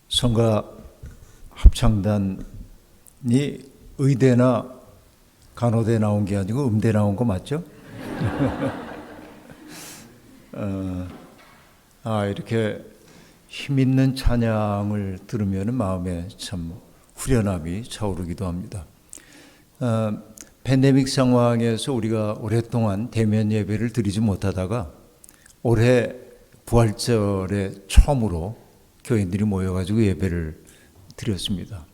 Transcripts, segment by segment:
성가 합창단이 의대나 간호대 나온 게 아니고 음대 나온 거 맞죠? 이렇게 힘있는 찬양을 들으면 마음에 참 후련함이 차오르기도 합니다. 팬데믹 상황에서 우리가 오랫동안 대면 예배를 드리지 못하다가 올해 부활절에 처음으로 교인들이 모여가지고 예배를 드렸습니다.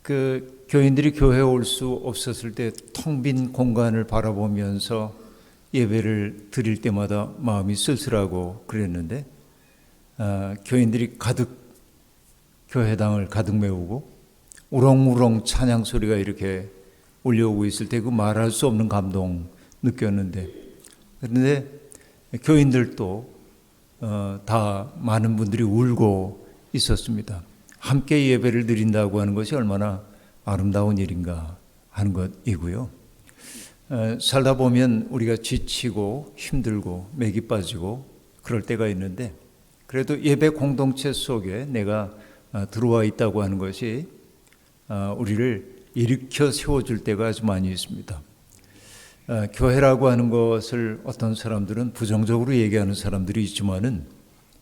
그 교인들이 교회에 올 수 없었을 때 텅 빈 공간을 바라보면서 예배를 드릴 때마다 마음이 쓸쓸하고 그랬는데 교인들이 가득 교회당을 가득 메우고 우렁우렁 찬양 소리가 이렇게 울려오고 있을 때 그 말할 수 없는 감동 느꼈는데, 그런데 교인들도 다 많은 분들이 울고 있었습니다. 함께 예배를 드린다고 하는 것이 얼마나 아름다운 일인가 하는 것이고요. 살다 보면 우리가 지치고 힘들고 맥이 빠지고 그럴 때가 있는데, 그래도 예배 공동체 속에 내가 들어와 있다고 하는 것이 우리를 일으켜 세워줄 때가 아주 많이 있습니다. 교회라고 하는 것을 어떤 사람들은 부정적으로 얘기하는 사람들이 있지만은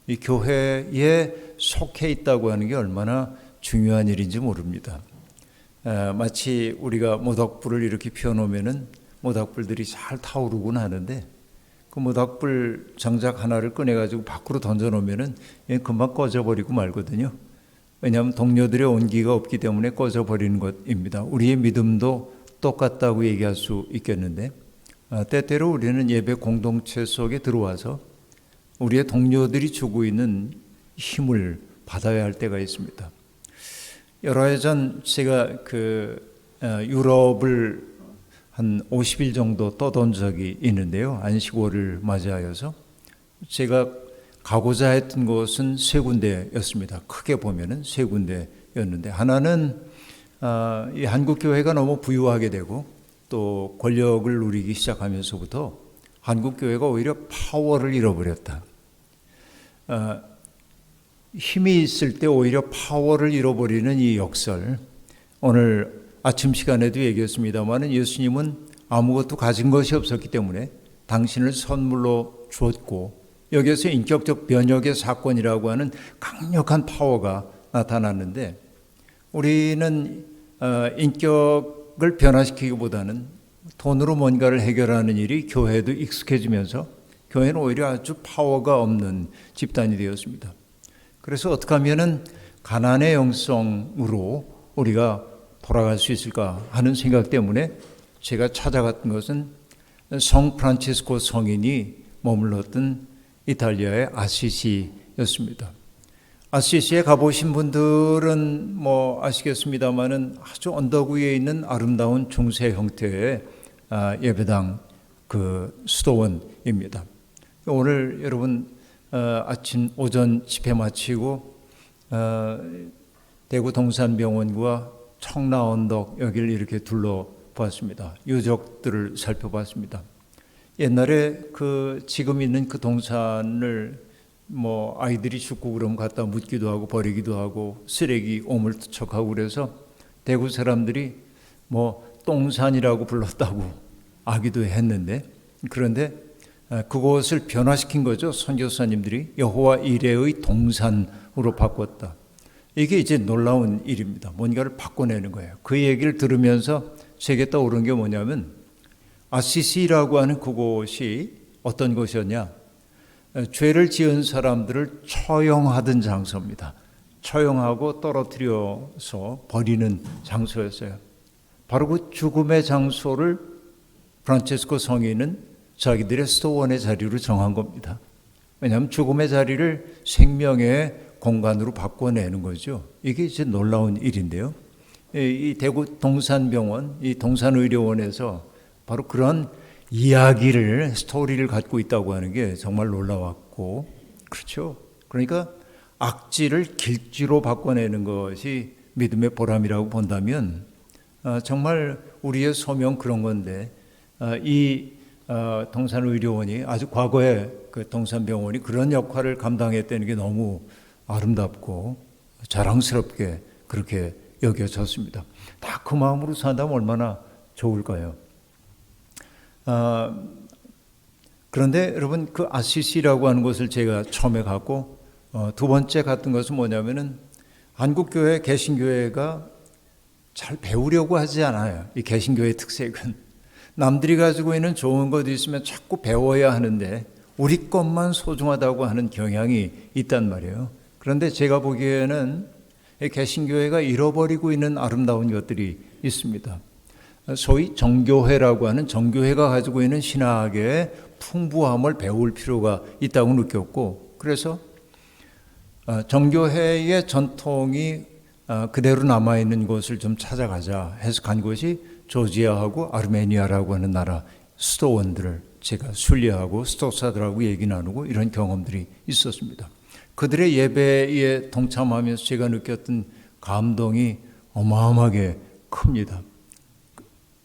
이 교회에 속해 있다고 하는 게 얼마나 중요한 일인지 모릅니다. 마치 우리가 모닥불을 이렇게 피워놓으면은 모닥불들이 잘 타오르곤 하는데, 그 모닥불 장작 하나를 꺼내가지고 밖으로 던져놓으면은 금방 꺼져버리고 말거든요. 왜냐하면 동료들의 온기가 없기 때문에 꺼져버리는 것입니다. 우리의 믿음도 똑같다고 얘기할 수 있겠는데, 때때로 우리는 예배 공동체 속에 들어와서 우리의 동료들이 주고 있는 힘을 받아야 할 때가 있습니다. 여러 해 전 제가 유럽을 한 50일 정도 떠돈 적이 있는데요. 안식월을 맞이하여서 제가 가고자 했던 곳은 세 군데였습니다. 크게 보면은 세 군데였는데, 하나는 이 한국 교회가 너무 부유하게 되고 또 권력을 누리기 시작하면서부터 한국 교회가 오히려 파워를 잃어버렸다. 힘이 있을 때 오히려 파워를 잃어버리는 이 역설. 오늘 아침 시간에도 얘기했습니다만 예수님은 아무것도 가진 것이 없었기 때문에 당신을 선물로 주었고, 여기에서 인격적 변혁의 사건이라고 하는 강력한 파워가 나타났는데, 우리는 인격을 변화시키기보다는 돈으로 뭔가를 해결하는 일이 교회에도 익숙해지면서 교회는 오히려 아주 파워가 없는 집단이 되었습니다. 그래서 어떻게 하면은 가난의 영성으로 우리가 돌아갈 수 있을까 하는 생각 때문에 제가 찾아갔던 것은 성 프란치스코 성인이 머물렀던 이탈리아의 아시시였습니다. 아시시에 가보신 분들은 아시겠습니다만은 아주 언덕 위에 있는 아름다운 중세 형태의 예배당 수도원입니다. 오늘 여러분 아침 오전 집회 마치고 대구 동산병원과 청라언덕 여기를 이렇게 둘러보았습니다. 유적들을 살펴봤습니다. 옛날에 지금 있는 그 동산을 아이들이 죽고 그러면 갖다 묻기도 하고 버리기도 하고 쓰레기 오물투척하고 그래서 대구 사람들이 똥산이라고 불렀다고 하기도 했는데, 그런데 그곳을 변화시킨 거죠. 선교사님들이 여호와 이레의 동산으로 바꿨다. 이게 이제 놀라운 일입니다. 뭔가를 바꿔내는 거예요. 그 얘기를 들으면서 제게 떠오른 게 뭐냐면, 아시시라고 하는 그곳이 어떤 곳이었냐? 죄를 지은 사람들을 처형하던 장소입니다. 처형하고 떨어뜨려서 버리는 장소였어요. 바로 그 죽음의 장소를 프란체스코 성인은 자기들의 수도원의 자리로 정한 겁니다. 왜냐하면 죽음의 자리를 생명의 공간으로 바꿔내는 거죠. 이게 이제 놀라운 일인데요. 이 대구 동산병원, 이 동산의료원에서 바로 그런 이야기를, 스토리를 갖고 있다고 하는 게 정말 놀라웠고, 그렇죠. 그러니까 악지를 길지로 바꿔내는 것이 믿음의 보람이라고 본다면 정말 우리의 소명 그런 건데, 이 동산의료원이 아주 과거에 그 동산병원이 그런 역할을 감당했다는 게 너무 아름답고 자랑스럽게 그렇게 여겨졌습니다. 다 그 마음으로 산다면 얼마나 좋을까요? 그런데 여러분 그 아시시라고 하는 곳을 제가 처음에 갔고 두 번째 갔던 것은 뭐냐면은 한국교회 개신교회가 잘 배우려고 하지 않아요. 이 개신교회의 특색은 남들이 가지고 있는 좋은 것 있으면 자꾸 배워야 하는데 우리 것만 소중하다고 하는 경향이 있단 말이에요. 그런데 제가 보기에는 이 개신교회가 잃어버리고 있는 아름다운 것들이 있습니다. 소위 정교회라고 하는 정교회가 가지고 있는 신학의 풍부함을 배울 필요가 있다고 느꼈고, 그래서 정교회의 전통이 그대로 남아있는 곳을 좀 찾아가자 해서 간 곳이 조지아하고 아르메니아라고 하는 나라 수도원들을 제가 순례하고 수도사들하고 얘기 나누고 이런 경험들이 있었습니다. 그들의 예배에 동참하면서 제가 느꼈던 감동이 어마어마하게 큽니다.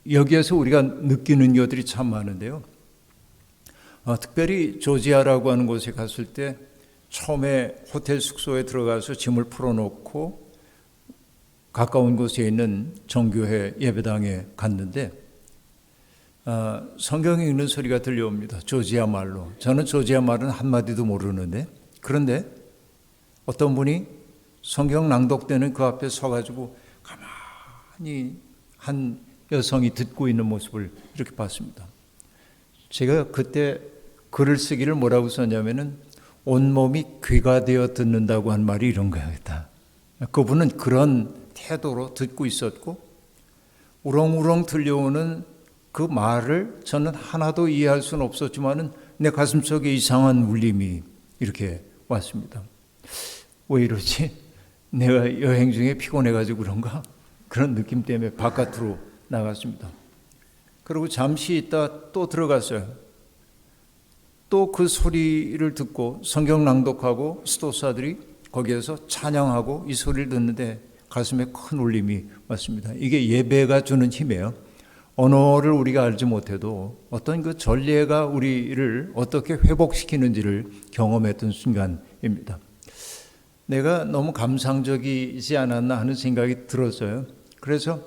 여기에서 우리가 느끼는 것들이 참 많은데요. 특별히 조지아라고 하는 곳에 갔을 때 처음에 호텔 숙소에 들어가서 짐을 풀어놓고 가까운 곳에 있는 정교회 예배당에 갔는데 성경 읽는 소리가 들려옵니다. 조지아 말로. 저는 조지아 말은 한마디도 모르는데, 그런데 어떤 분이 성경 낭독되는 그 앞에 서가지고 가만히 한 여성이 듣고 있는 모습을 이렇게 봤습니다. 제가 그때 글을 쓰기를 뭐라고 썼냐면은 온몸이 귀가 되어 듣는다고 한 말이 이런 거였다. 그분은 그런 태도로 듣고 있었고 우렁우렁 들려오는 그 말을 저는 하나도 이해할 수는 없었지만은 내 가슴속에 이상한 울림이 이렇게 왔습니다. 왜 이러지? 내가 여행 중에 피곤해가지고 그런가? 그런 느낌 때문에 바깥으로 나갔습니다. 그리고 잠시 있다 또 들어갔어요. 또 그 소리를 듣고 성경 낭독하고 수도사들이 거기에서 찬양하고 이 소리를 듣는데 가슴에 큰 울림이 왔습니다. 이게 예배가 주는 힘이에요. 언어를 우리가 알지 못해도 어떤 그 전례가 우리를 어떻게 회복시키는지를 경험했던 순간입니다. 내가 너무 감상적이지 않았나 하는 생각이 들었어요. 그래서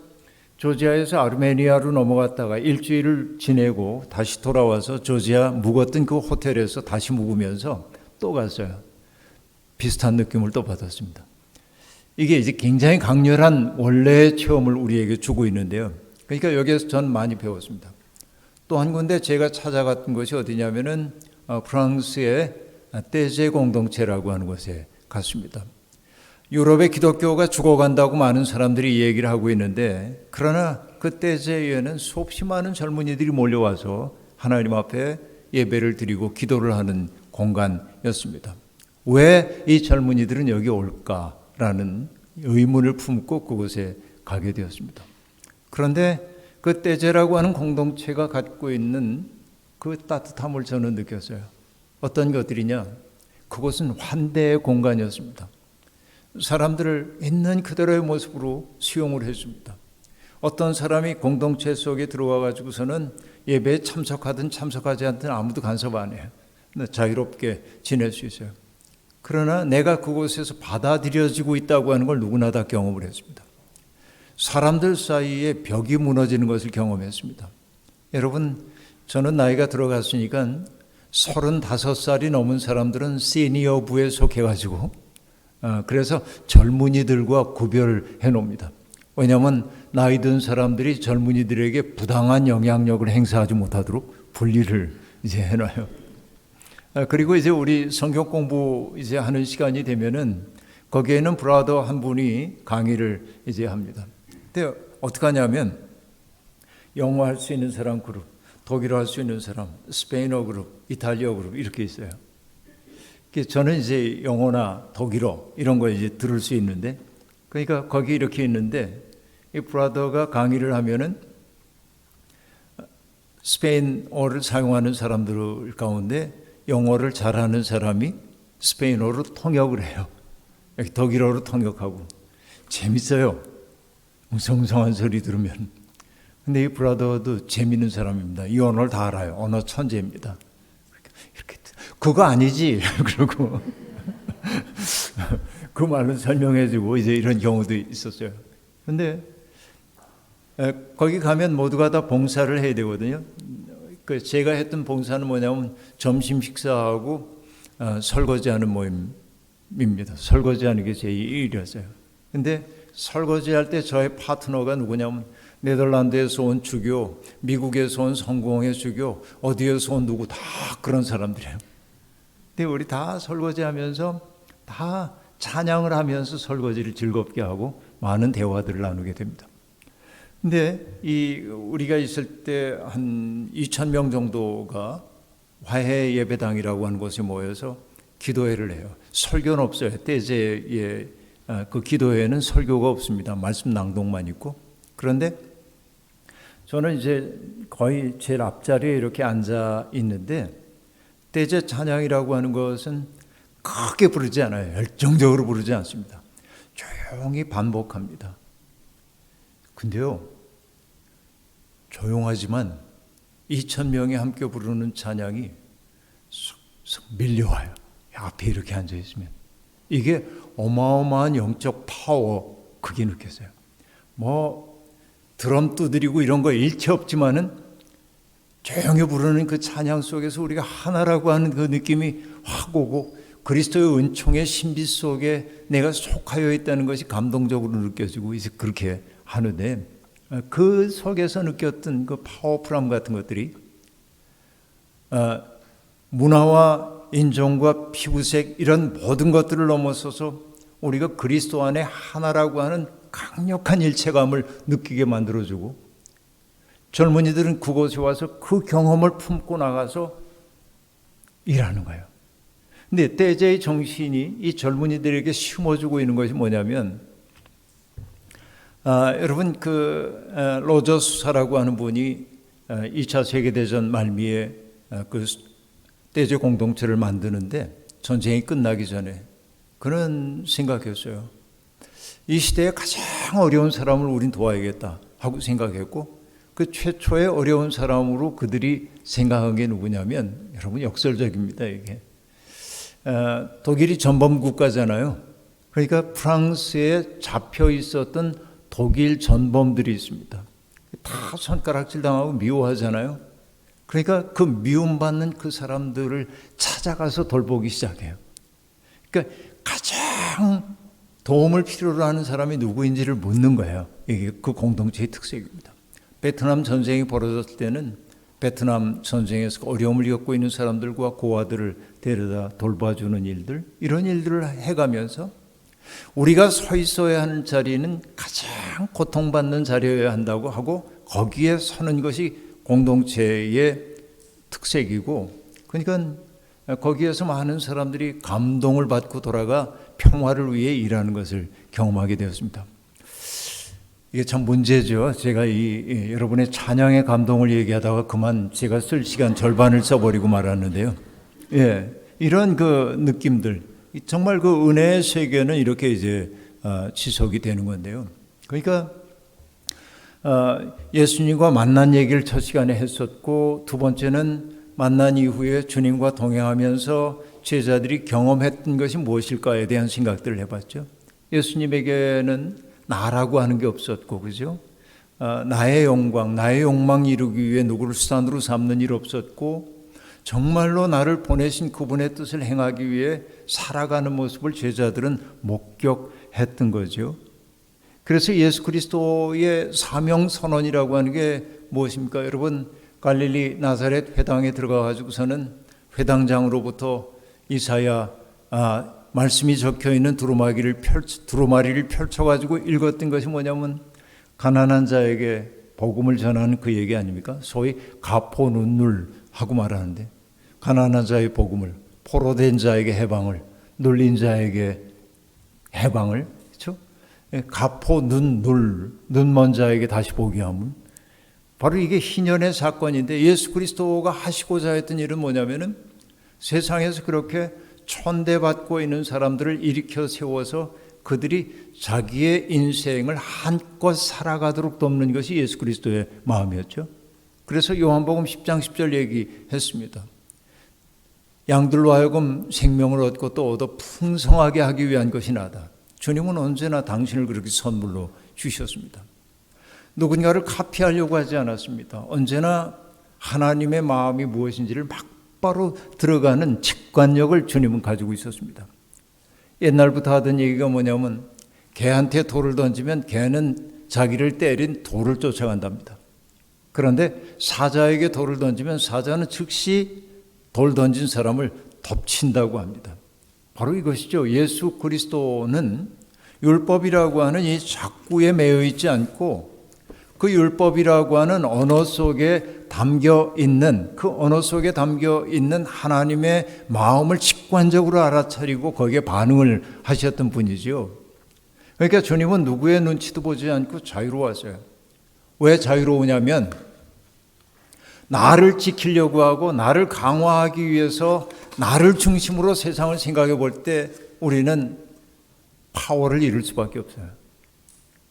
조지아에서 아르메니아로 넘어갔다가 일주일을 지내고 다시 돌아와서 조지아 묵었던 그 호텔에서 다시 묵으면서 또 갔어요. 비슷한 느낌을 또 받았습니다. 이게 이제 굉장히 강렬한 원래의 체험을 우리에게 주고 있는데요. 그러니까 여기에서 전 많이 배웠습니다. 또 한 군데 제가 찾아갔던 곳이 어디냐면은 프랑스의 떼제 공동체라고 하는 곳에 갔습니다. 유럽의 기독교가 죽어간다고 많은 사람들이 얘기를 하고 있는데, 그러나 그 떼제에는 수없이 많은 젊은이들이 몰려와서 하나님 앞에 예배를 드리고 기도를 하는 공간이었습니다. 왜 이 젊은이들은 여기 올까라는 의문을 품고 그곳에 가게 되었습니다. 그런데 그 떼제라고 하는 공동체가 갖고 있는 그 따뜻함을 저는 느꼈어요. 어떤 것들이냐? 그곳은 환대의 공간이었습니다. 사람들을 있는 그대로의 모습으로 수용을 해줍니다. 어떤 사람이 공동체 속에 들어와 가지고서는 예배에 참석하든 참석하지 않든 아무도 간섭 안 해요. 자유롭게 지낼 수 있어요. 그러나 내가 그곳에서 받아들여지고 있다고 하는 걸 누구나 다 경험을 했습니다. 사람들 사이에 벽이 무너지는 것을 경험했습니다. 여러분, 저는 나이가 들어갔으니까 35살이 넘은 사람들은 시니어부에 속해가지고 그래서 젊은이들과 구별해 놓습니다. 왜냐하면 나이 든 사람들이 젊은이들에게 부당한 영향력을 행사하지 못하도록 분리를 이제 해놔요. 그리고 이제 우리 성경 공부 이제 하는 시간이 되면은 거기에는 브라더 한 분이 강의를 이제 합니다. 근데 어떻게 하냐면 영어 할 수 있는 사람 그룹, 독일어 할 수 있는 사람, 스페인어 그룹, 이탈리아 그룹 이렇게 있어요. 저는 이제 영어나 독일어 이런 거 이제 들을 수 있는데, 그러니까 거기 이렇게 있는데 이 브라더가 강의를 하면은 스페인어를 사용하는 사람들 가운데 영어를 잘하는 사람이 스페인어로 통역을 해요. 독일어로 통역하고 재밌어요. 웅성웅성한 소리 들으면. 근데 이 브라더도 재밌는 사람입니다. 이 언어를 다 알아요. 언어 천재입니다. 이렇게 그거 아니지. 그러고 그 말로 설명해주고 이제 이런 경우도 있었어요. 근데 거기 가면 모두가 다 봉사를 해야 되거든요. 그 제가 했던 봉사는 뭐냐면 점심 식사하고 설거지하는 모임입니다. 설거지하는 게 제 일이었어요. 근데 설거지할 때 저의 파트너가 누구냐면 네덜란드에서 온 주교, 미국에서 온 성공회 주교, 어디에서 온 누구 다 그런 사람들이에요. 근데 우리 다 설거지하면서 다 찬양을 하면서 설거지를 즐겁게 하고 많은 대화들을 나누게 됩니다. 근데 우리가 있을 때 한 2,000명 정도가 화해 예배당이라고 하는 곳에 모여서 기도회를 해요. 설교는 없어요. 때제에 그 기도회에는 설교가 없습니다. 말씀 낭독만 있고. 그런데 저는 이제 거의 제일 앞자리에 이렇게 앉아 있는데 때제 찬양이라고 하는 것은 크게 부르지 않아요. 열정적으로 부르지 않습니다. 조용히 반복합니다. 근데요, 조용하지만 2,000명이 함께 부르는 찬양이 쏙 밀려와요. 앞에 이렇게 앉아 있으면. 이게 어마어마한 영적 파워, 그게 느껴져요. 드럼 두드리고 이런 거 일체 없지만은 조용히 부르는 그 찬양 속에서 우리가 하나라고 하는 그 느낌이 확 오고 그리스도의 은총의 신비 속에 내가 속하여 있다는 것이 감동적으로 느껴지고 이제 그렇게 하는데 그 속에서 느꼈던 그 파워풀함 같은 것들이 문화와 인종과 피부색 이런 모든 것들을 넘어서서 우리가 그리스도 안에 하나라고 하는 강력한 일체감을 느끼게 만들어주고 젊은이들은 그곳에 와서 그 경험을 품고 나가서 일하는 거예요. 근데 때제의 정신이 이 젊은이들에게 심어주고 있는 것이 뭐냐면 여러분 로저 수사라고 하는 분이 2차 세계대전 말미에 그 때제 공동체를 만드는데 전쟁이 끝나기 전에 그런 생각했어요. 이 시대에 가장 어려운 사람을 우린 도와야겠다 하고 생각했고 그 최초의 어려운 사람으로 그들이 생각한 게 누구냐면 여러분 역설적입니다. 이게 독일이 전범 국가잖아요. 그러니까 프랑스에 잡혀 있었던 독일 전범들이 있습니다. 다 손가락질 당하고 미워하잖아요. 그러니까 그 미움받는 그 사람들을 찾아가서 돌보기 시작해요. 그러니까 가장 도움을 필요로 하는 사람이 누구인지를 묻는 거예요. 이게 그 공동체의 특색입니다. 베트남 전쟁이 벌어졌을 때는 베트남 전쟁에서 어려움을 겪고 있는 사람들과 고아들을 데려다 돌봐주는 일들, 이런 일들을 해가면서 우리가 서 있어야 하는 자리는 가장 고통받는 자리여야 한다고 하고 거기에 서는 것이 공동체의 특색이고, 그러니까 거기에서 많은 사람들이 감동을 받고 돌아가 평화를 위해 일하는 것을 경험하게 되었습니다. 이게 참 문제죠. 제가 여러분의 찬양의 감동을 얘기하다가 그만 제가 쓸 시간 절반을 써버리고 말았는데요. 예, 이런 그 느낌들, 정말 그 은혜의 세계는 이렇게 이제 지속이 되는 건데요. 그러니까 예수님과 만난 얘기를 첫 시간에 했었고, 두 번째는 만난 이후에 주님과 동행하면서 제자들이 경험했던 것이 무엇일까에 대한 생각들을 해봤죠. 예수님에게는 나라고 하는 게 없었고, 그죠? 나의 영광, 나의 욕망 이루기 위해 누구를 수단으로 삼는 일 없었고, 정말로 나를 보내신 그분의 뜻을 행하기 위해 살아가는 모습을 제자들은 목격했던 거죠. 그래서 예수 그리스도의 사명 선언이라고 하는 게 무엇입니까? 여러분, 갈릴리 나사렛 회당에 들어가가지고서는 회당장으로부터 이사야 말씀이 적혀 있는 두루마리를 펼쳐가지고 읽었던 것이 뭐냐면 가난한 자에게 복음을 전하는 그 얘기 아닙니까? 소위 가포 눈물 하고 말하는데, 가난한 자의 복음을, 포로된 자에게 해방을, 눌린 자에게 해방을, 그렇죠? 가포 눈먼 자에게 다시 보게 함은, 바로 이게 희년의 사건인데, 예수 그리스도가 하시고자 했던 일은 뭐냐면은 세상에서 그렇게 천대받고 있는 사람들을 일으켜 세워서 그들이 자기의 인생을 한껏 살아가도록 돕는 것이 예수 그리스도의 마음이었죠. 그래서 요한복음 10장 10절 얘기했습니다. 양들로 하여금 생명을 얻고 또 얻어 풍성하게 하기 위한 것이 나다. 주님은 언제나 당신을 그렇게 선물로 주셨습니다. 누군가를 카피하려고 하지 않았습니다. 언제나 하나님의 마음이 무엇인지를 막바로 들어가는 직관력을 주님은 가지고 있었습니다. 옛날부터 하던 얘기가 뭐냐면 개한테 돌을 던지면 개는 자기를 때린 돌을 쫓아간답니다. 그런데 사자에게 돌을 던지면 사자는 즉시 돌 던진 사람을 덮친다고 합니다. 바로 이것이죠. 예수 그리스도는 율법이라고 하는 이 작구에 매여 있지 않고 그 율법이라고 하는 언어 속에 담겨 있는 그 언어 속에 담겨 있는 하나님의 마음을 직관적으로 알아차리고 거기에 반응을 하셨던 분이죠. 그러니까 주님은 누구의 눈치도 보지 않고 자유로웠어요. 왜 자유로우냐면 나를 지키려고 하고 나를 강화하기 위해서 나를 중심으로 세상을 생각해 볼 때 우리는 파워를 잃을 수밖에 없어요.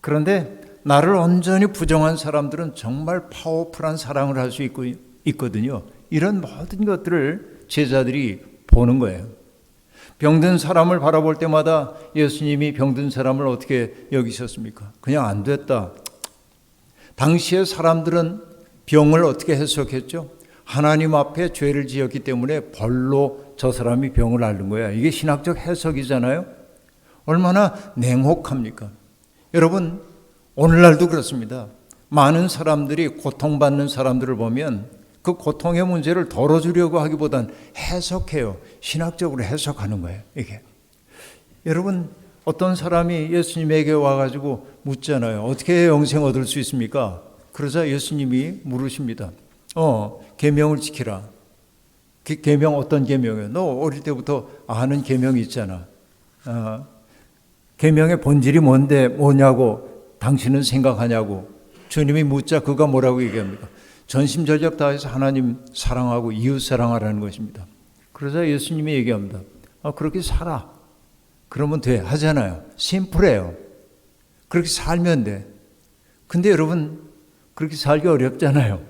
그런데 나를 온전히 부정한 사람들은 정말 파워풀한 사랑을 할 수 있거든요. 이런 모든 것들을 제자들이 보는 거예요. 병든 사람을 바라볼 때마다 예수님이 병든 사람을 어떻게 여기셨습니까? 그냥 안 됐다. 당시의 사람들은 병을 어떻게 해석했죠? 하나님 앞에 죄를 지었기 때문에 벌로 저 사람이 병을 앓는 거야. 이게 신학적 해석이잖아요. 얼마나 냉혹합니까? 여러분, 오늘날도 그렇습니다. 많은 사람들이 고통받는 사람들을 보면 그 고통의 문제를 덜어주려고 하기보단 해석해요. 신학적으로 해석하는 거예요. 이게. 여러분, 어떤 사람이 예수님에게 와가지고 묻잖아요. 어떻게 영생 얻을 수 있습니까? 그러자 예수님이 물으십니다. 계명을 지키라. 계명 어떤 계명이에요? 너 어릴 때부터 아는 계명이 있잖아. 계명의 본질이 뭐냐고 당신은 생각하냐고 주님이 묻자 그가 뭐라고 얘기합니까? 전심전력 다해서 하나님 사랑하고 이웃 사랑하라는 것입니다. 그러자 예수님이 얘기합니다. 그렇게 살아. 그러면 돼. 하잖아요. 심플해요. 그렇게 살면 돼. 근데 여러분 그렇게 살기 어렵잖아요.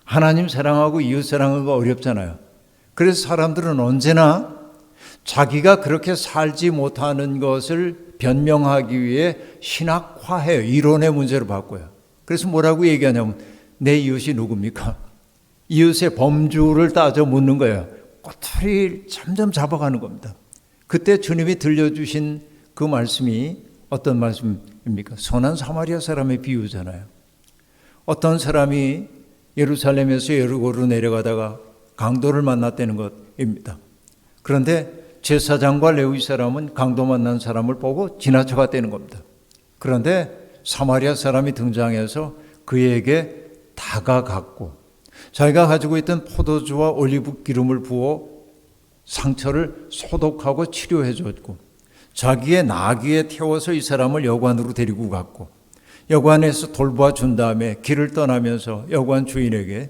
하나님 사랑하고 이웃 사랑하기가 어렵잖아요. 그래서 사람들은 언제나 자기가 그렇게 살지 못하는 것을 변명하기 위해 신학화해요. 이론의 문제로 바꿔요. 그래서 뭐라고 얘기하냐면 내 이웃이 누굽니까? 이웃의 범주를 따져 묻는 거예요. 꼬투리를 점점 잡아가는 겁니다. 그때 주님이 들려주신 그 말씀이 어떤 말씀입니까? 선한 사마리아 사람의 비유잖아요. 어떤 사람이 예루살렘에서 여리고로 내려가다가 강도를 만났다는 것입니다. 그런데 제사장과 레위 사람은 강도 만난 사람을 보고 지나쳐갔다는 겁니다. 그런데 사마리아 사람이 등장해서 그에게 다가갔고 자기가 가지고 있던 포도주와 올리브 기름을 부어 상처를 소독하고 치료해 줬고 자기의 나귀에 태워서 이 사람을 여관으로 데리고 갔고 여관에서 돌보아 준 다음에 길을 떠나면서 여관 주인에게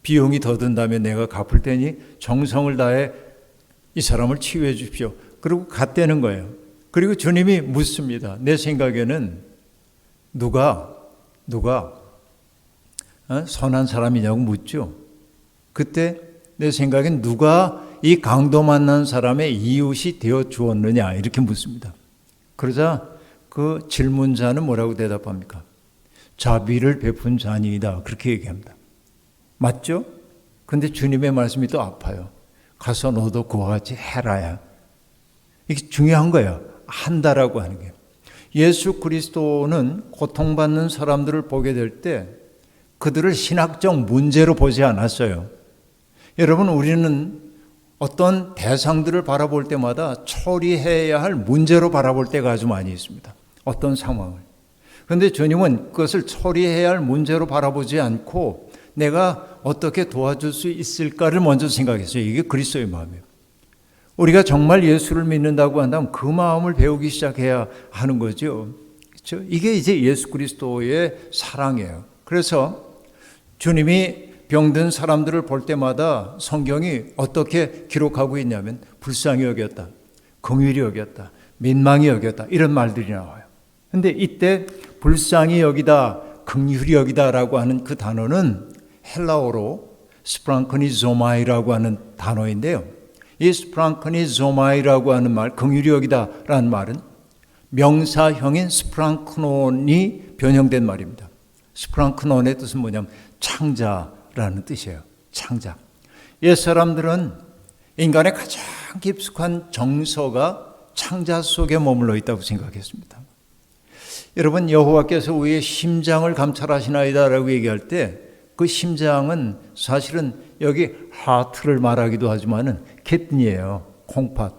비용이 더 든다면 내가 갚을 테니 정성을 다해 이 사람을 치유해 주십시오. 그리고 갔다는 거예요. 그리고 주님이 묻습니다. 내 생각에는 누가 선한 사람이냐고 묻죠. 그때 내 생각엔 누가 이 강도 만난 사람의 이웃이 되어 주었느냐 이렇게 묻습니다. 그러자 그 질문자는 뭐라고 대답합니까? 자비를 베푼 자니이다 그렇게 얘기합니다. 맞죠? 근데 주님의 말씀이 또 아파요. 가서 너도 그와 같이 해라야. 이게 중요한 거예요. 한다라고 하는 게. 예수 그리스도는 고통받는 사람들을 보게 될 때 그들을 신학적 문제로 보지 않았어요. 여러분 우리는 어떤 대상들을 바라볼 때마다 처리해야 할 문제로 바라볼 때가 아주 많이 있습니다. 어떤 상황을. 그런데 주님은 그것을 처리해야 할 문제로 바라보지 않고 내가 어떻게 도와줄 수 있을까를 먼저 생각했어요. 이게 그리스도의 마음이에요. 우리가 정말 예수를 믿는다고 한다면 그 마음을 배우기 시작해야 하는 거죠. 그렇죠? 이게 이제 예수 그리스도의 사랑이에요. 그래서 주님이 병든 사람들을 볼 때마다 성경이 어떻게 기록하고 있냐면 불쌍히 여겼다, 긍휼히 여겼다, 민망히 여겼다. 이런 말들이 나와요. 근데 이때 불쌍히 여기다, 긍휼히 여기다라고 하는 그 단어는 헬라어로 스프랑크니조마이라고 하는 단어인데요. 이 스프랑크니조마이라고 하는 말, 긍휼히 여기다라는 말은 명사형인 스프랑크논이 변형된 말입니다. 스프랑크논의 뜻은 뭐냐면 창자라는 뜻이에요. 창자. 옛사람들은 인간의 가장 깊숙한 정서가 창자 속에 머물러 있다고 생각했습니다. 여러분, 여호와께서 우리의 심장을 감찰하시나이다라고 얘기할 때 그 심장은 사실은 여기 하트를 말하기도 하지만은 키드니예요. 콩팥.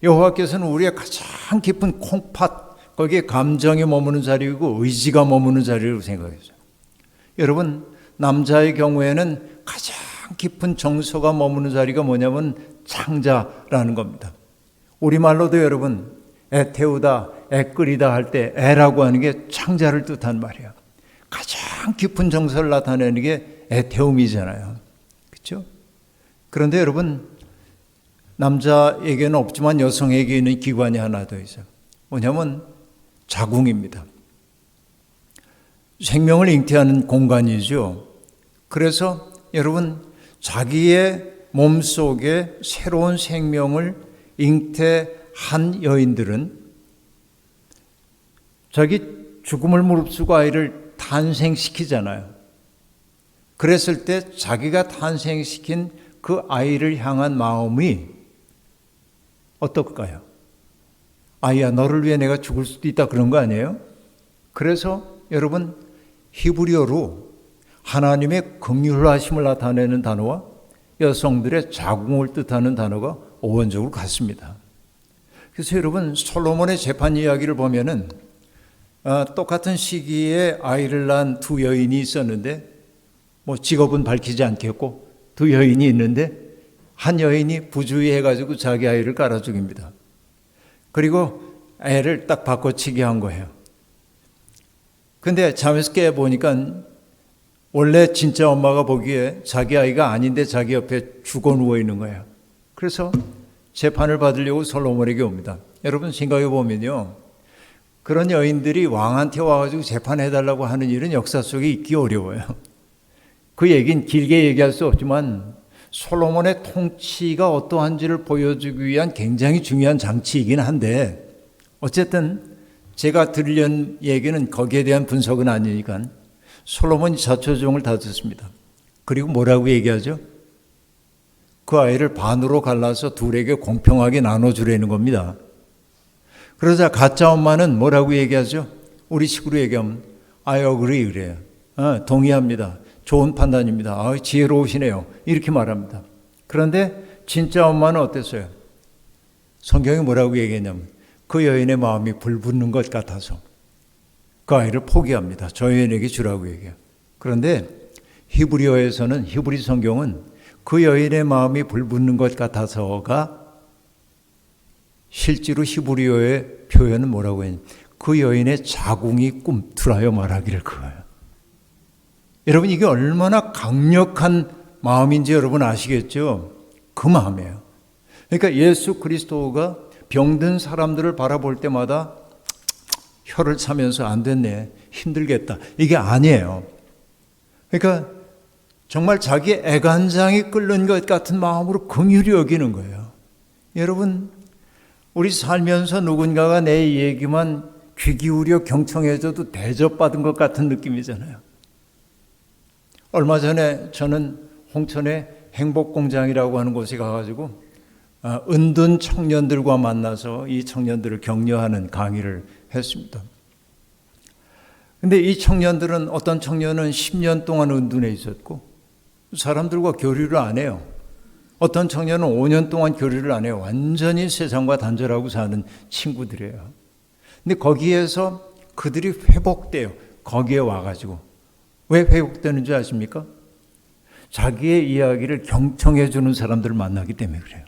여호와께서는 우리의 가장 깊은 콩팥, 거기에 감정이 머무는 자리이고 의지가 머무는 자리라고 생각했어요. 여러분, 남자의 경우에는 가장 깊은 정서가 머무는 자리가 뭐냐면 창자라는 겁니다. 우리말로도 여러분, 애 태우다, 애 끓이다 할 때 애라고 하는 게 창자를 뜻한 말이에요. 가장 깊은 정서를 나타내는 게 애 태움이잖아요. 그렇죠? 그런데 여러분, 남자에게는 없지만 여성에게 있는 기관이 하나 더 있어요. 뭐냐면 자궁입니다. 생명을 잉태하는 공간이죠. 그래서 여러분, 자기의 몸속에 새로운 생명을 잉태한 여인들은 자기 죽음을 무릅쓰고 아이를 탄생시키잖아요. 그랬을 때 자기가 탄생시킨 그 아이를 향한 마음이 어떨까요? 아이야, 너를 위해 내가 죽을 수도 있다, 그런 거 아니에요? 그래서 여러분, 히브리어로 하나님의 긍휼하심을 나타내는 단어와 여성들의 자궁을 뜻하는 단어가 어원적으로 같습니다. 그래서 여러분, 솔로몬의 재판 이야기를 보면은 똑같은 시기에 아이를 낳은 두 여인이 있었는데, 뭐 직업은 밝히지 않겠고 두 여인이 있는데 한 여인이 부주의해가지고 자기 아이를 깔아 죽입니다. 그리고 애를 딱 바꿔치기 한 거예요. 근데 잠에서 깨보니까 원래 진짜 엄마가 보기에 자기 아이가 아닌데 자기 옆에 죽어 누워 있는 거예요. 그래서 재판을 받으려고 솔로몬에게 옵니다. 여러분, 생각해 보면요, 그런 여인들이 왕한테 와가지고 재판해달라고 하는 일은 역사 속에 있기 어려워요. 그 얘기는 길게 얘기할 수 없지만 솔로몬의 통치가 어떠한지를 보여주기 위한 굉장히 중요한 장치이긴 한데, 어쨌든 제가 들으려는 얘기는 거기에 대한 분석은 아니니까 솔로몬이 자초지종을 다 듣습니다. 그리고 뭐라고 얘기하죠? 그 아이를 반으로 갈라서 둘에게 공평하게 나눠주려는 겁니다. 그러자 가짜 엄마는 뭐라고 얘기하죠? 우리 식으로 얘기하면 I agree 그래요. 동의합니다. 좋은 판단입니다. 지혜로우시네요. 이렇게 말합니다. 그런데 진짜 엄마는 어땠어요? 성경이 뭐라고 얘기했냐면 그 여인의 마음이 불붙는 것 같아서 그 아이를 포기합니다. 저 여인에게 주라고 얘기해요. 그런데 히브리어에서는, 히브리 성경은 그 여인의 마음이 불붙는 것 같아서가 실제로 히브리어의 표현은 뭐라고 했냐면 그 여인의 자궁이 꿈틀하여 말하기를 그거예요. 여러분, 이게 얼마나 강력한 마음인지 여러분 아시겠죠? 그 마음이에요. 그러니까 예수 그리스도가 병든 사람들을 바라볼 때마다 혀를 차면서 안 됐네, 힘들겠다, 이게 아니에요. 그러니까 정말 자기 애간장이 끓는 것 같은 마음으로 긍휼히 여기는 거예요. 여러분, 우리 살면서 누군가가 내 얘기만 귀 기울여 경청해줘도 대접받은 것 같은 느낌이잖아요. 얼마 전에 저는 홍천의 행복공장이라고 하는 곳에 가가지고 은둔 청년들과 만나서 이 청년들을 격려하는 강의를 했습니다. 근데 이 청년들은, 어떤 청년은 10년 동안 은둔해 있었고 사람들과 교류를 안 해요. 어떤 청년은 5년 동안 교류를 안 해요. 완전히 세상과 단절하고 사는 친구들이에요. 근데 거기에서 그들이 회복돼요. 거기에 와가지고. 왜 회복되는 줄 아십니까? 자기의 이야기를 경청해 주는 사람들을 만나기 때문에 그래요.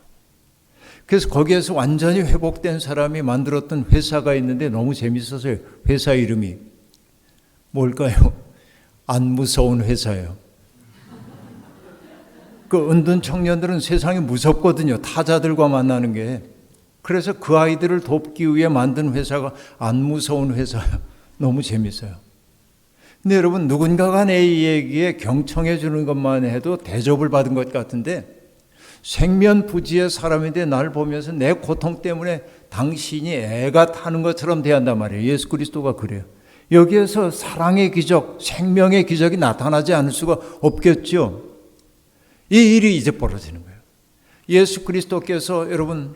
그래서 거기에서 완전히 회복된 사람이 만들었던 회사가 있는데 너무 재밌어서요. 회사 이름이 뭘까요? 안 무서운 회사예요. 그 은둔 청년들은 세상이 무섭거든요. 타자들과 만나는 게. 그래서 그 아이들을 돕기 위해 만든 회사가 안 무서운 회사예요. 너무 재밌어요. 근데 여러분, 누군가가 내 얘기에 경청해 주는 것만 해도 대접을 받은 것 같은데, 생면부지의 사람인데 날 보면서 내 고통 때문에 당신이 애가 타는 것처럼 대한단 말이에요. 예수 그리스도가 그래요. 여기에서 사랑의 기적, 생명의 기적이 나타나지 않을 수가 없겠죠. 이 일이 이제 벌어지는 거예요. 예수 그리스도께서 여러분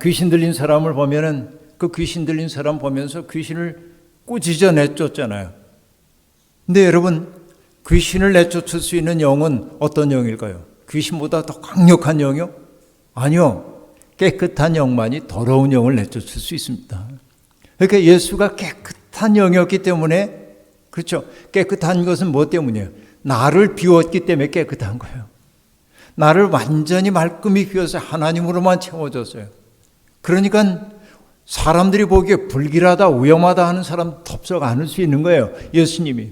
귀신 들린 사람을 보면은 그 귀신 들린 사람 보면서 귀신을 꾸짖어 내쫓잖아요. 근데 여러분, 귀신을 내쫓을 수 있는 영은 어떤 영일까요? 귀신보다 더 강력한 영이요? 아니요. 깨끗한 영만이 더러운 영을 내쫓을 수 있습니다. 그러니까 예수가 깨끗한 영이었기 때문에, 그렇죠? 깨끗한 것은 뭐 때문이에요? 나를 비웠기 때문에 깨끗한 거예요. 나를 완전히 말끔히 비워서 하나님으로만 채워줬어요. 그러니까 사람들이 보기에 불길하다, 위험하다 하는 사람 덥석 않을 수 있는 거예요. 예수님이.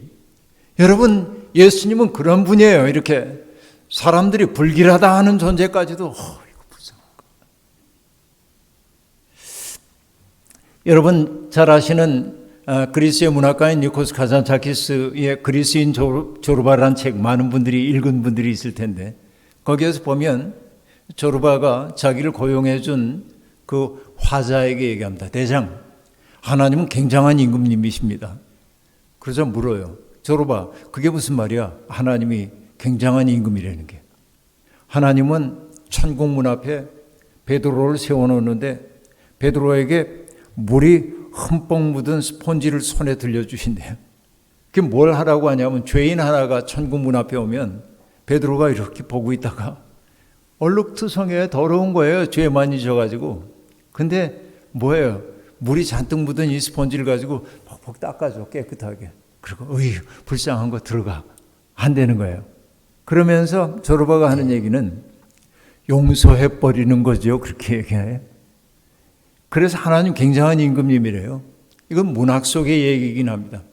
여러분, 예수님은 그런 분이에요. 이렇게 사람들이 불길하다 하는 존재까지도 이거 불쌍한 거. 여러분 잘 아시는 그리스의 문학가인 니코스 카잔차키스의 그리스인 조르바라는 책, 많은 분들이 읽은 분들이 있을 텐데, 거기에서 보면 조르바가 자기를 고용해 준 그 화자에게 얘기합니다. 대장, 하나님은 굉장한 임금님이십니다. 그러자 물어요. 조르바, 그게 무슨 말이야? 하나님이 굉장한 임금이라는 게. 하나님은 천국 문 앞에 베드로를 세워놓는데 베드로에게 물이 흠뻑 묻은 스폰지를 손에 들려주신대요. 그게 뭘 하라고 하냐면, 죄인 하나가 천국 문 앞에 오면 베드로가 이렇게 보고 있다가 얼룩투성에 더러운 거예요. 죄 많이 져가지고. 근데 뭐예요? 물이 잔뜩 묻은 이 스폰지를 가지고 퍽퍽 닦아줘, 깨끗하게. 그리고 불쌍한 거 들어가. 안 되는 거예요. 그러면서 조르바가 하는 얘기는 용서해버리는 거죠. 그렇게 얘기해요. 그래서 하나님 굉장한 임금님이래요. 이건 문학 속의 얘기이긴 합니다.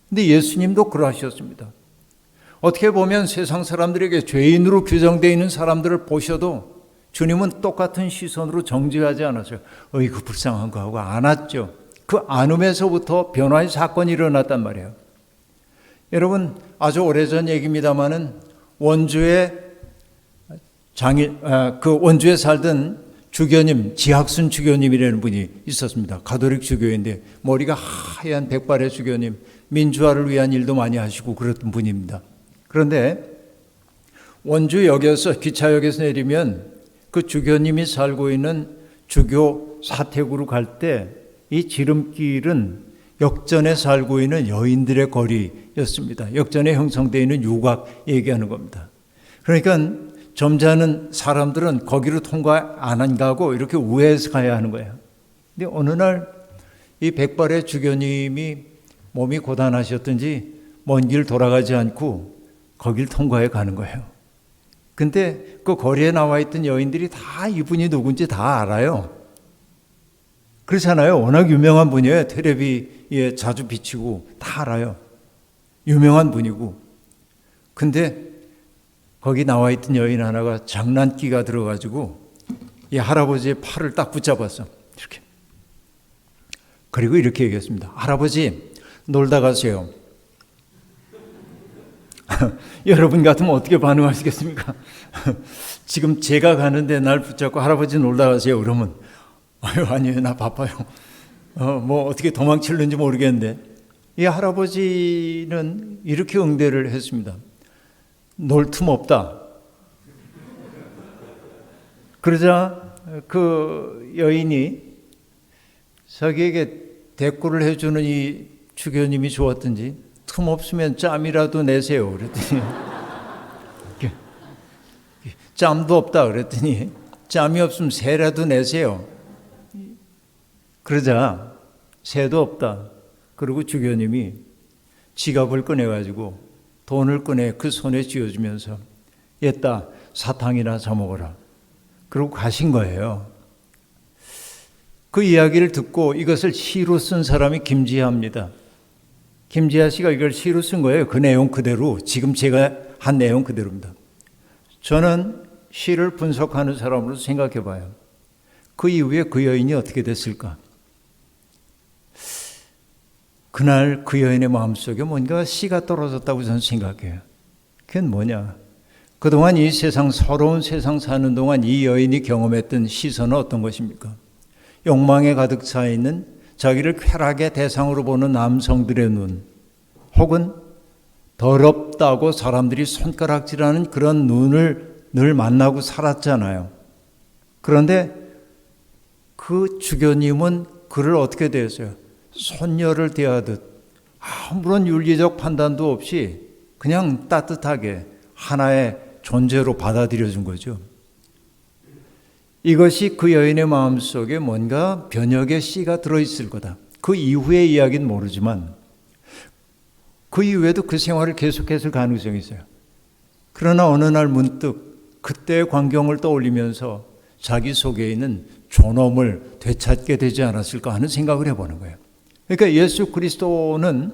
근데 예수님도 그러하셨습니다. 어떻게 보면 세상 사람들에게 죄인으로 규정되어 있는 사람들을 보셔도 주님은 똑같은 시선으로 정죄하지 않았어요. 그 불쌍한 거 하고 안았죠. 그 안음에서부터 변화의 사건이 일어났단 말이에요. 여러분, 아주 오래전 얘기입니다마는 원주에 살던 주교님, 지학순 주교님이라는 분이 있었습니다. 가톨릭 주교인데 머리가 하얀 백발의 주교님, 민주화를 위한 일도 많이 하시고 그랬던 분입니다. 그런데 원주역에서, 기차역에서 내리면 그 주교님이 살고 있는 주교 사택으로 갈 때 이 지름길은 역전에 살고 있는 여인들의 거리였습니다. 역전에 형성되어 있는 유곽 얘기하는 겁니다. 그러니까 점잖은 사람들은 거기로 통과 안 가고 이렇게 우회해서 가야 하는 거예요. 근데 어느 날 이 백발의 주교님이 몸이 고단하셨든지 먼 길 돌아가지 않고 거길 통과해 가는 거예요. 근데 그 거리에 나와 있던 여인들이 다 이분이 누군지 다 알아요. 그렇잖아요. 워낙 유명한 분이에요. 텔레비에 자주 비치고 다 알아요. 유명한 분이고. 근데 거기 나와 있던 여인 하나가 장난기가 들어가지고 이 할아버지의 팔을 딱 붙잡았어. 이렇게. 그리고 이렇게 얘기했습니다. 할아버지, 놀다 가세요. 여러분 같으면 어떻게 반응하시겠습니까? 지금 제가 가는데 날 붙잡고 할아버지 놀다 가세요. 그러면 아니에요, 나 바빠요. 뭐 어떻게 도망칠는지 모르겠는데, 이 할아버지는 이렇게 응대를 했습니다. 놀 틈 없다. 그러자 그 여인이 자기에게 대꾸를 해주는 이 주교님이 좋았든지, 틈 없으면 짬이라도 내세요. 그랬더니 짬도 없다. 그랬더니 짬이 없으면 새라도 내세요. 그러자 새도 없다. 그리고 주교님이 지갑을 꺼내가지고 돈을 꺼내 그 손에 쥐어주면서 옛다, 사탕이나 사 먹어라. 그러고 가신 거예요. 그 이야기를 듣고 이것을 시로 쓴 사람이 김지하입니다. 김지하 씨가 이걸 시로 쓴 거예요. 그 내용 그대로, 지금 제가 한 내용 그대로입니다. 저는 시를 분석하는 사람으로 생각해 봐요. 그 이후에 그 여인이 어떻게 됐을까? 그날 그 여인의 마음속에 뭔가 씨가 떨어졌다고 저는 생각해요. 그게 뭐냐? 그동안 이 세상, 서러운 세상 사는 동안 이 여인이 경험했던 시선은 어떤 것입니까? 욕망에 가득 차 있는 자기를 쾌락의 대상으로 보는 남성들의 눈, 혹은 더럽다고 사람들이 손가락질하는 그런 눈을 늘 만나고 살았잖아요. 그런데 그 주교님은 그를 어떻게 대했어요? 손녀를 대하듯 아무런 윤리적 판단도 없이 그냥 따뜻하게 하나의 존재로 받아들여 준 거죠. 이것이 그 여인의 마음속에 뭔가 변혁의 씨가 들어있을 거다. 그 이후의 이야기는 모르지만 그 이후에도 그 생활을 계속했을 가능성이 있어요. 그러나 어느 날 문득 그때의 광경을 떠올리면서 자기 속에 있는 존엄을 되찾게 되지 않았을까 하는 생각을 해보는 거예요. 그러니까 예수 그리스도는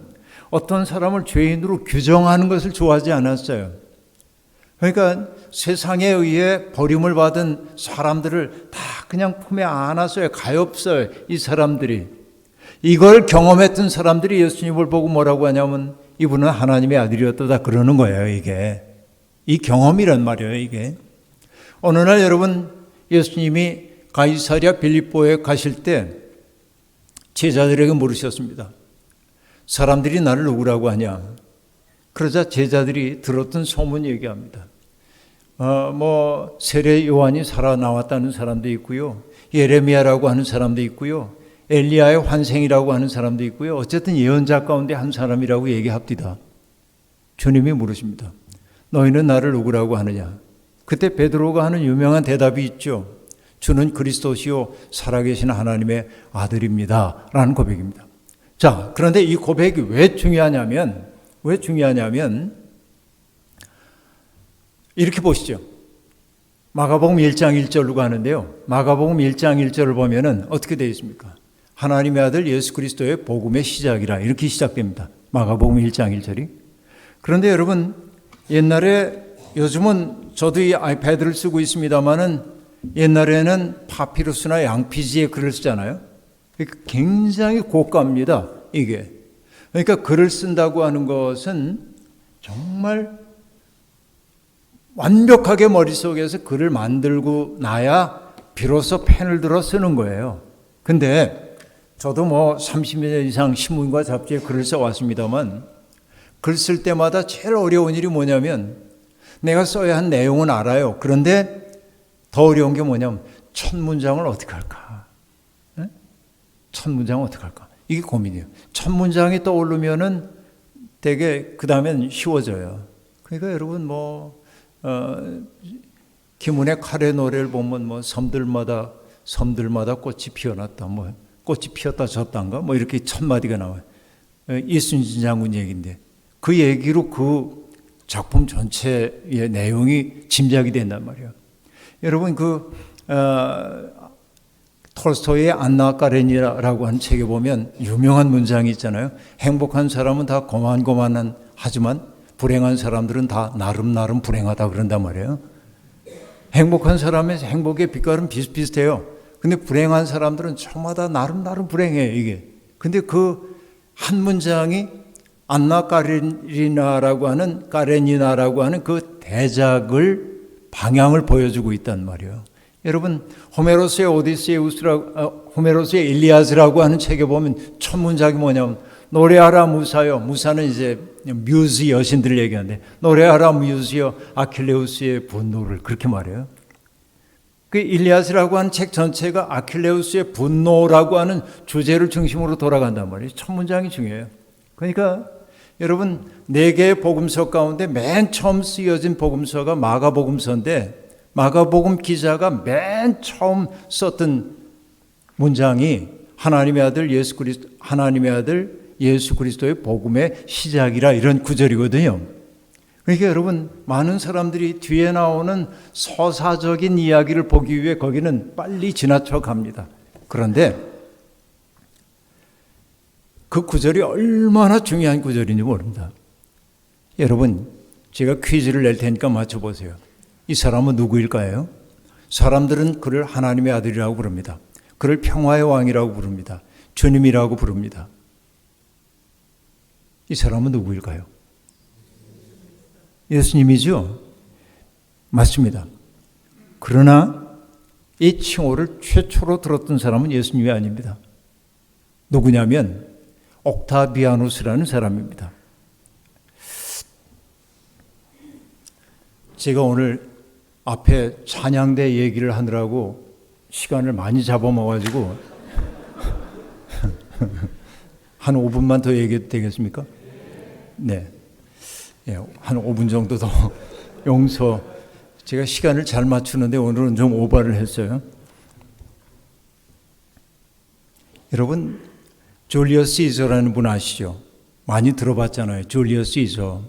어떤 사람을 죄인으로 규정하는 것을 좋아하지 않았어요. 그러니까 세상에 의해 버림을 받은 사람들을 다 그냥 품에 안았어요. 가엾어요. 이 사람들이. 이걸 경험했던 사람들이 예수님을 보고 뭐라고 하냐면 이분은 하나님의 아들이었다 그러는 거예요. 이게. 이 경험이란 말이에요. 이게. 어느 날 여러분 예수님이 가이사랴 빌립보에 가실 때 제자들에게 물으셨습니다. 사람들이 나를 누구라고 하냐? 그러자 제자들이 들었던 소문 얘기합니다. 세례 요한이 살아나왔다는 사람도 있고요. 예레미야라고 하는 사람도 있고요. 엘리야의 환생이라고 하는 사람도 있고요. 어쨌든 예언자 가운데 한 사람이라고 얘기합니다. 주님이 물으십니다. 너희는 나를 누구라고 하느냐? 그때 베드로가 하는 유명한 대답이 있죠. 주는 그리스도시요 살아계신 하나님의 아들입니다. 라는 고백입니다. 자, 그런데 이 고백이 왜 중요하냐면 이렇게 보시죠. 마가복음 1장 1절로 가는데요. 마가복음 1장 1절을 보면은 어떻게 되어 있습니까? 하나님의 아들 예수 그리스도의 복음의 시작이라 이렇게 시작됩니다. 마가복음 1장 1절이. 그런데 여러분 옛날에 요즘은 저도 이 아이패드를 쓰고 있습니다만은 옛날에는 파피루스나 양피지에 글을 쓰잖아요. 그러니까 굉장히 고가입니다. 이게. 그러니까 글을 쓴다고 하는 것은 정말 완벽하게 머릿속에서 글을 만들고 나야 비로소 펜을 들어 쓰는 거예요. 근데 저도 30년 이상 신문과 잡지에 글을 써왔습니다만 글 쓸 때마다 제일 어려운 일이 뭐냐면 내가 써야 한 내용은 알아요. 그런데 더 어려운 게 뭐냐면 첫 문장을 어떻게 할까? 네? 첫 문장을 어떻게 할까? 이게 고민이에요. 첫 문장이 떠오르면은 되게 그 다음엔 쉬워져요. 그러니까 여러분 김은혜 칼의 노래를 보면 섬들마다 꽃이 피어났다, 꽃이 피었다 졌단가, 이렇게 첫 마디가 나와요. 이순신 장군 얘기인데 그 얘기로 그 작품 전체의 내용이 짐작이 된단 말이에요. 여러분 톨스토이의 안나 까레니나라고 하는 책에 보면 유명한 문장이 있잖아요. 행복한 사람은 다 고만고만한 하지만 불행한 사람들은 다 나름 불행하다 그런단 말이에요. 행복한 사람의 행복의 빛깔은 비슷비슷해요. 근데 불행한 사람들은 저마다 나름 불행해요, 이게. 근데 그 한 문장이 안나 까레니나라고 하는 그 대작을 방향을 보여주고 있단 말이에요. 여러분 호메로스의 호메로스의 일리아스라고 하는 책에 보면 첫 문장이 뭐냐면 노래하라 무사여. 무사는 이제 뮤즈 여신들을 얘기하는데 노래하라 뮤즈여 아킬레우스의 분노를 그렇게 말해요. 그 일리아스라고 하는 책 전체가 아킬레우스의 분노라고 하는 주제를 중심으로 돌아간단 말이에요. 첫 문장이 중요해요. 그러니까 여러분 4개의 복음서 가운데 맨 처음 쓰여진 복음서가 마가복음서인데 마가복음 기자가 맨 처음 썼던 문장이 하나님의 아들 예수 그리스도의 복음의 시작이라 이런 구절이거든요. 그러니까 여러분 많은 사람들이 뒤에 나오는 서사적인 이야기를 보기 위해 거기는 빨리 지나쳐 갑니다. 그런데 그 구절이 얼마나 중요한 구절인지 모릅니다. 여러분 제가 퀴즈를 낼 테니까 맞춰보세요. 이 사람은 누구일까요? 사람들은 그를 하나님의 아들이라고 부릅니다. 그를 평화의 왕이라고 부릅니다. 주님이라고 부릅니다. 이 사람은 누구일까요? 예수님이죠? 맞습니다. 그러나 이 칭호를 최초로 들었던 사람은 예수님이 아닙니다. 누구냐면 옥타비아누스라는 사람입니다. 제가 오늘 앞에 찬양대 얘기를 하느라고 시간을 많이 잡아먹어가지고 한 5분만 더 얘기해도 되겠습니까? 네. 한 5분 정도 더 용서. 제가 시간을 잘 맞추는데 오늘은 좀 오버를 했어요. 여러분, 줄리어스 시저라는 분 아시죠? 많이 들어봤잖아요. 줄리어스 시저.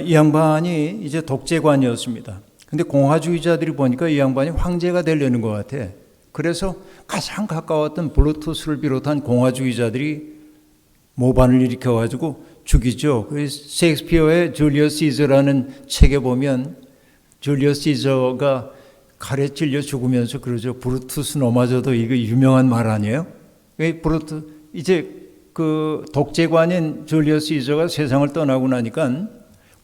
이 양반이 이제 독재관이었습니다. 근데 공화주의자들이 보니까 이 양반이 황제가 되려는 것 같아. 그래서 가장 가까웠던 블루투스를 비롯한 공화주의자들이 모반을 일으켜가지고 죽이죠. 셰익스피어의 줄리어스 시저라는 책에 보면 줄리어스 시저가 칼에 찔려 죽으면서 그러죠. 브루투스 넘어져도 이거 유명한 말 아니에요? 이제 그 독재관인 줄리어스 시저가 세상을 떠나고 나니까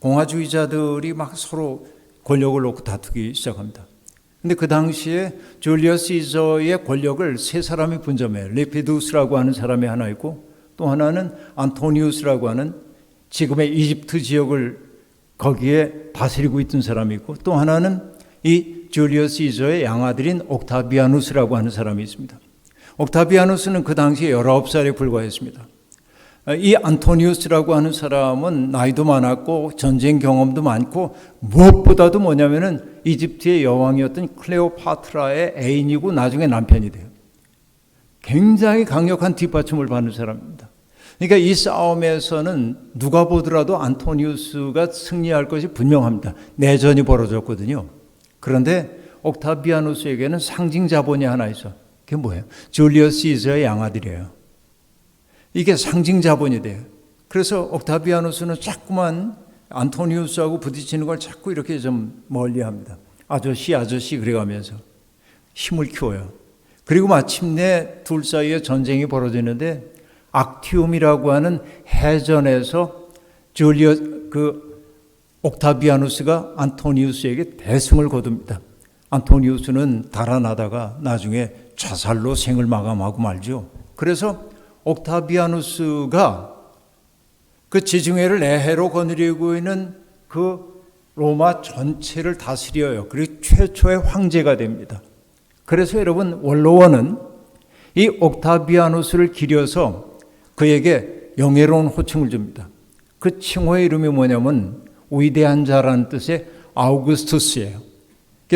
공화주의자들이 막 서로 권력을 놓고 다투기 시작합니다. 근데 그 당시에 줄리어스 시저의 권력을 세 사람이 분점해요. 레피두스라고 하는 사람이 하나 있고 또 하나는 안토니우스라고 하는 지금의 이집트 지역을 거기에 다스리고 있던 사람이 있고 또 하나는 이 줄리어스 시저의 양아들인 옥타비아누스라고 하는 사람이 있습니다. 옥타비아누스는 그 당시에 19살에 불과했습니다. 이 안토니우스라고 하는 사람은 나이도 많았고 전쟁 경험도 많고 무엇보다도 뭐냐면은 이집트의 여왕이었던 클레오파트라의 애인이고 나중에 남편이 돼요. 굉장히 강력한 뒷받침을 받는 사람입니다. 그러니까 이 싸움에서는 누가 보더라도 안토니우스가 승리할 것이 분명합니다. 내전이 벌어졌거든요. 그런데 옥타비아누스에게는 상징 자본이 하나 있어. 그게 뭐예요? 줄리어스 시저의 양아들이에요. 이게 상징 자본이 돼요. 그래서 옥타비아누스는 자꾸만 안토니우스하고 부딪히는 걸 자꾸 이렇게 좀 멀리합니다. 아저씨 그래가면서 힘을 키워요. 그리고 마침내 둘 사이에 전쟁이 벌어지는데 악티움이라고 하는 해전에서 옥타비아누스가 안토니우스에게 대승을 거둡니다. 안토니우스는 달아나다가 나중에 자살로 생을 마감하고 말죠. 그래서 옥타비아누스가 그 지중해를 내해로 거느리고 있는 그 로마 전체를 다스려요. 그리고 최초의 황제가 됩니다. 그래서 여러분 원로원은 이 옥타비아누스를 기려서 그에게 영예로운 호칭을 줍니다. 그 칭호의 이름이 뭐냐면 위대한 자라는 뜻의 아우구스투스예요.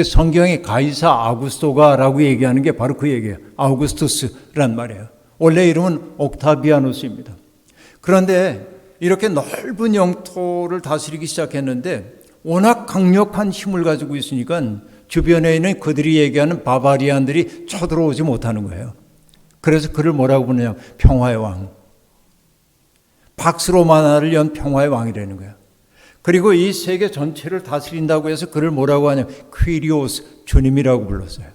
성경이 가이사 아구스토가라고 얘기하는 게 바로 그 얘기예요. 아우구스투스란 말이에요. 원래 이름은 옥타비아누스입니다. 그런데 이렇게 넓은 영토를 다스리기 시작했는데 워낙 강력한 힘을 가지고 있으니까 주변에 있는 그들이 얘기하는 바바리안들이 쳐들어오지 못하는 거예요. 그래서 그를 뭐라고 부르냐? 평화의 왕. 박스로마나를 연 평화의 왕이라는 거예요. 그리고 이 세계 전체를 다스린다고 해서 그를 뭐라고 하냐? 퀴리오스, 주님이라고 불렀어요.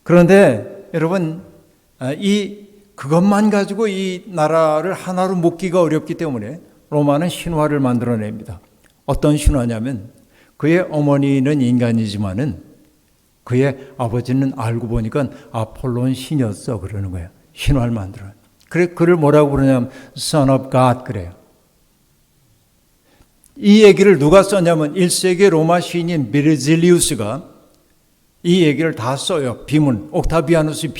그런데 여러분, 그것만 가지고 이 나라를 하나로 묶기가 어렵기 때문에 로마는 신화를 만들어냅니다. 어떤 신화냐면 그의 어머니는 인간이지만은 그의 아버지는 알고 보니까 아폴론 신이었어 그러는 거예요. 신화를 만들어요. 그래 그를 뭐라고 부르냐면 Son of God 그래요. 이 얘기를 누가 썼냐면 1세기 로마 시인인 비르질리우스가 이 얘기를 다 써요. 비문, 옥타비아누스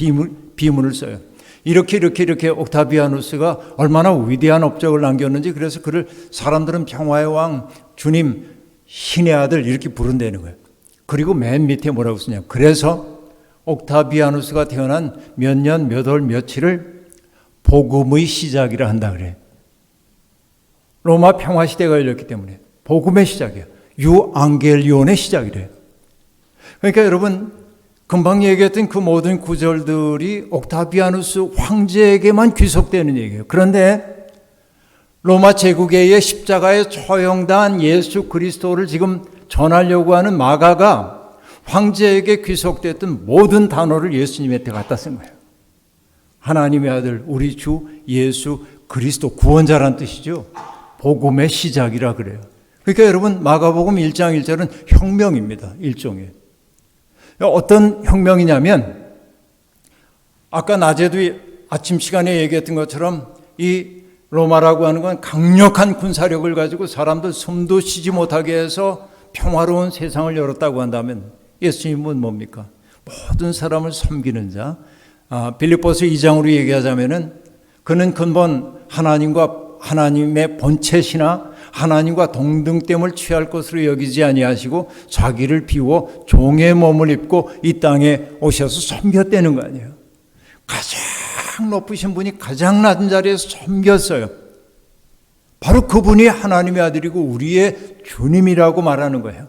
비문을 써요. 이렇게 옥타비아누스가 얼마나 위대한 업적을 남겼는지 그래서 그를 사람들은 평화의 왕, 주님, 신의 아들 이렇게 부른다는 거예요. 그리고 맨 밑에 뭐라고 쓰냐. 그래서 옥타비아누스가 태어난 몇 년, 몇 월, 며칠을 복음의 시작이라 한다 그래요. 로마 평화시대가 열렸기 때문에 복음의 시작이에요. 유앙겔리온의 시작이래요. 그러니까 여러분 금방 얘기했던 그 모든 구절들이 옥타비아누스 황제에게만 귀속되는 얘기예요. 그런데 로마 제국의 십자가에 처형당한 예수 그리스도를 지금 전하려고 하는 마가가 황제에게 귀속됐던 모든 단어를 예수님한테 갖다 쓴 거예요. 하나님의 아들 우리 주 예수 그리스도 구원자란 뜻이죠. 복음의 시작이라 그래요. 그러니까 여러분 마가복음 1장 1절은 혁명입니다. 일종의. 어떤 혁명이냐면 아까 낮에도 아침 시간에 얘기했던 것처럼 이 로마라고 하는 건 강력한 군사력을 가지고 사람들 숨도 쉬지 못하게 해서 평화로운 세상을 열었다고 한다면 예수님은 뭡니까? 모든 사람을 섬기는 자. 빌립보서 2장으로 얘기하자면은 그는 근본 하나님의 본체시나 하나님과 동등됨을 취할 것으로 여기지 아니하시고 자기를 비워 종의 몸을 입고 이 땅에 오셔서 섬겼다는 거 아니에요. 가장 높으신 분이 가장 낮은 자리에서 섬겼어요. 바로 그분이 하나님의 아들이고 우리의 주님이라고 말하는 거예요.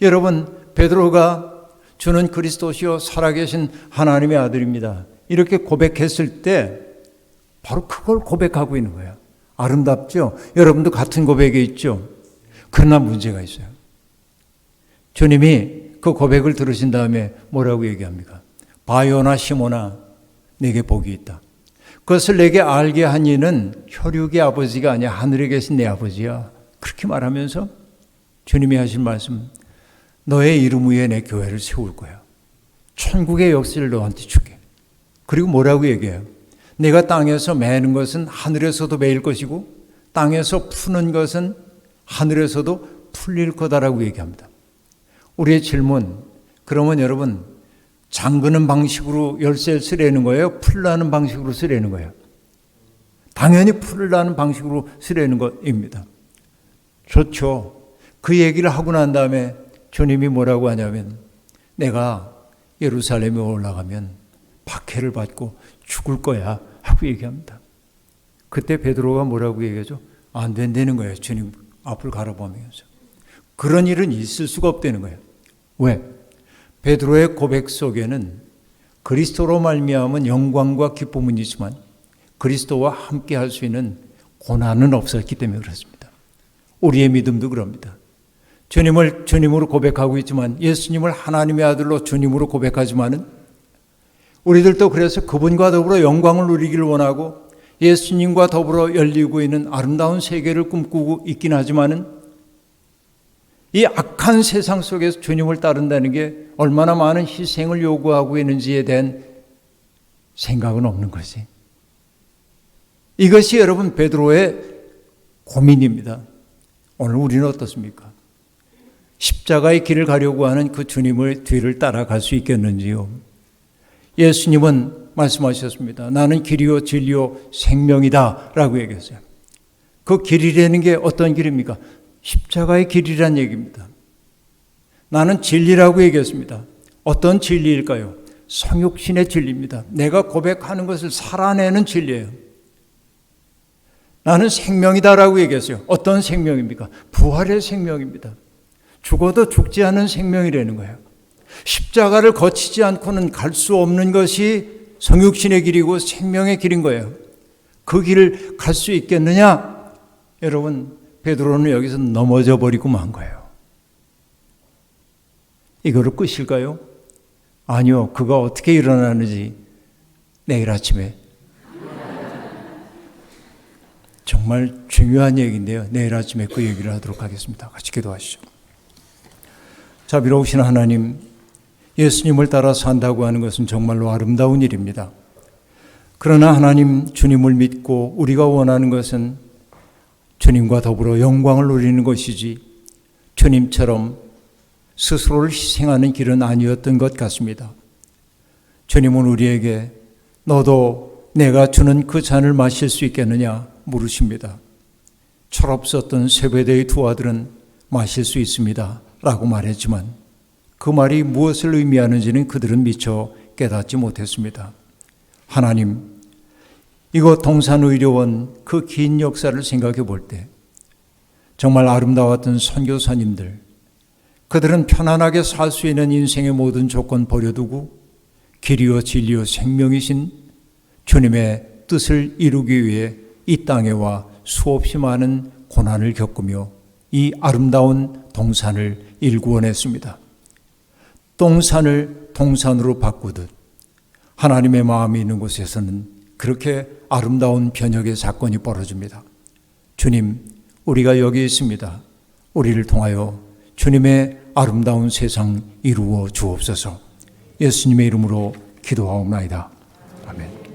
여러분 베드로가 주는 그리스도시요 살아계신 하나님의 아들입니다. 이렇게 고백했을 때 바로 그걸 고백하고 있는 거예요. 아름답죠? 여러분도 같은 고백에 있죠? 그러나 문제가 있어요. 주님이 그 고백을 들으신 다음에 뭐라고 얘기합니까? 바요나 시모나 내게 복이 있다. 그것을 내게 알게 한 이는 혈육의 아버지가 아니야 하늘에 계신 내 아버지야. 그렇게 말하면서 주님이 하신 말씀 너의 이름 위에 내 교회를 세울 거야. 천국의 역사를 너한테 줄게. 그리고 뭐라고 얘기해요? 내가 땅에서 매는 것은 하늘에서도 매일 것이고 땅에서 푸는 것은 하늘에서도 풀릴 거다라고 얘기합니다. 우리의 질문, 그러면 여러분 잠그는 방식으로 열쇠를 쓰려는 거예요? 풀라는 방식으로 쓰려는 거예요? 당연히 풀라는 방식으로 쓰려는 것입니다. 좋죠. 그 얘기를 하고 난 다음에 주님이 뭐라고 하냐면 내가 예루살렘에 올라가면 박해를 받고 죽을 거야 하고 얘기합니다. 그때 베드로가 뭐라고 얘기하죠? 안 된다는 거예요. 주님 앞을 가로보면서. 그런 일은 있을 수가 없다는 거예요. 왜? 베드로의 고백 속에는 그리스도로 말미암은 영광과 기쁨은 있지만 그리스도와 함께 할 수 있는 고난은 없었기 때문에 그렇습니다. 우리의 믿음도 그럽니다. 주님을 주님으로 고백하고 있지만 예수님을 하나님의 아들로 주님으로 고백하지만은 우리들도 그래서 그분과 더불어 영광을 누리기를 원하고 예수님과 더불어 열리고 있는 아름다운 세계를 꿈꾸고 있긴 하지만은 이 악한 세상 속에서 주님을 따른다는 게 얼마나 많은 희생을 요구하고 있는지에 대한 생각은 없는 거지. 이것이 여러분 베드로의 고민입니다. 오늘 우리는 어떻습니까? 십자가의 길을 가려고 하는 그 주님의 뒤를 따라갈 수 있겠는지요? 예수님은 말씀하셨습니다. 나는 길이요 진리요 생명이다 라고 얘기했어요. 그 길이라는 게 어떤 길입니까? 십자가의 길이란 얘기입니다. 나는 진리라고 얘기했습니다. 어떤 진리일까요? 성육신의 진리입니다. 내가 고백하는 것을 살아내는 진리예요. 나는 생명이다라고 얘기했어요. 어떤 생명입니까? 부활의 생명입니다. 죽어도 죽지 않은 생명이라는 거예요. 십자가를 거치지 않고는 갈 수 없는 것이 성육신의 길이고 생명의 길인 거예요. 그 길을 갈 수 있겠느냐? 여러분 베드로는 여기서 넘어져 버리고 만 거예요. 이거로 끝일까요? 아니요. 그가 어떻게 일어나는지 내일 아침에 정말 중요한 얘기인데요. 내일 아침에 그 얘기를 하도록 하겠습니다. 같이 기도하시죠. 자비로우신 하나님, 예수님을 따라 산다고 하는 것은 정말로 아름다운 일입니다. 그러나 하나님, 주님을 믿고 우리가 원하는 것은 주님과 더불어 영광을 누리는 것이지 주님처럼 스스로를 희생하는 길은 아니었던 것 같습니다. 주님은 우리에게 너도 내가 주는 그 잔을 마실 수 있겠느냐 물으십니다. 철없었던 세베대의 두 아들은 마실 수 있습니다 라고 말했지만 그 말이 무엇을 의미하는지는 그들은 미처 깨닫지 못했습니다. 하나님, 이곳 동산의료원 그 긴 역사를 생각해 볼 때 정말 아름다웠던 선교사님들, 그들은 편안하게 살 수 있는 인생의 모든 조건 버려두고 길이요 진리요 생명이신 주님의 뜻을 이루기 위해 이 땅에 와 수없이 많은 고난을 겪으며 이 아름다운 동산을 일구어냈습니다. 동산을 동산으로 바꾸듯 하나님의 마음이 있는 곳에서는 그렇게 아름다운 변혁의 사건이 벌어집니다. 주님, 우리가 여기 있습니다. 우리를 통하여 주님의 아름다운 세상 이루어 주옵소서. 예수님의 이름으로 기도하옵나이다. 아멘.